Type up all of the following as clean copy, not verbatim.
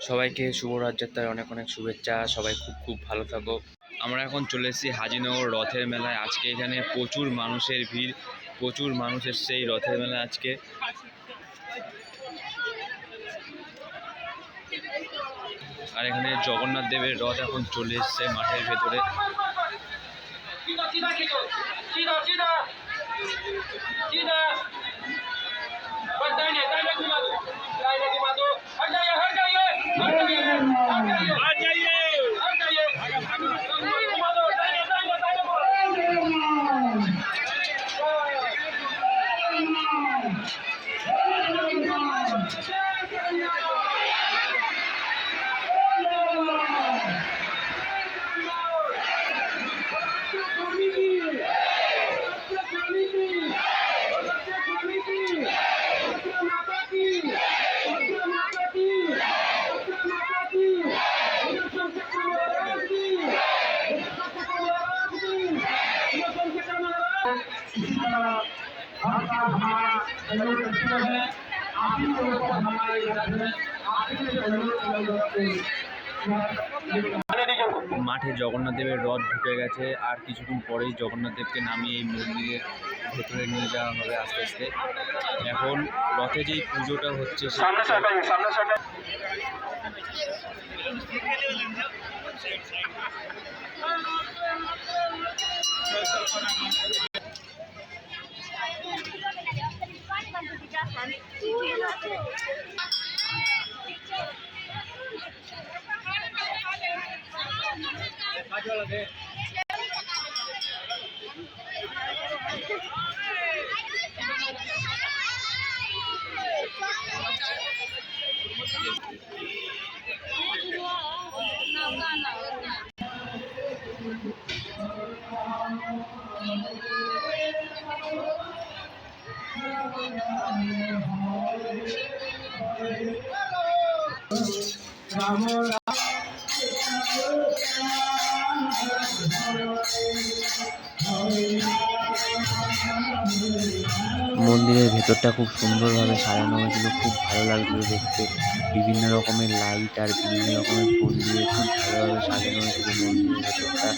সবাইকে শুভ রথযাত্রার অনেক অনেক শুভেচ্ছা। সবাই খুব খুব ভালো থাকো। আমরা এখন চলে এসেছি হাজিনগর রথের মেলায়। আজকে এখানে প্রচুর মানুষের ভিড়, প্রচুর মানুষ এসছে এই রথের মেলায় আজকে। আর এখানে জগন্নাথ দেবের রথ এখন চলে এসছে মাঠের ভেতরে। মাঠে জগন্নাথ দেবের রথ ঢুকে গেছে, আর কিছুক্ষণ পরেই জগন্নাথ দেবকে নামিয়ে এই মন্দিরের ভেতরে নিয়ে যাওয়া হবে আস্তে আস্তে। এখন রথে যেই পুজোটা হচ্ছে মন্দিরের ভেতরটা খুব সুন্দরভাবে সাজানো হয়েছিল, খুব ভালো লাগছিল দেখতে। বিভিন্ন রকমের লাইট আর বিভিন্ন রকমের ফুল দিয়ে খুব ভালোভাবে সাজানো হয়েছিল মন্দিরের ভেতরটা,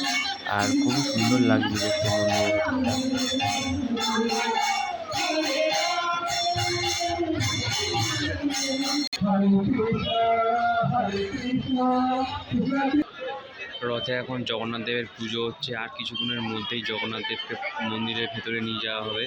আর খুবই সুন্দর লাগছিল দেখতে মন্দিরের ভেতরটা। রথে এখন জগন্নাথ দেবের পুজো হচ্ছে, আর কিছুক্ষণের মধ্যেই জগন্নাথ দেবকে মন্দিরের ভেতরে নিয়ে যাওয়া হবে।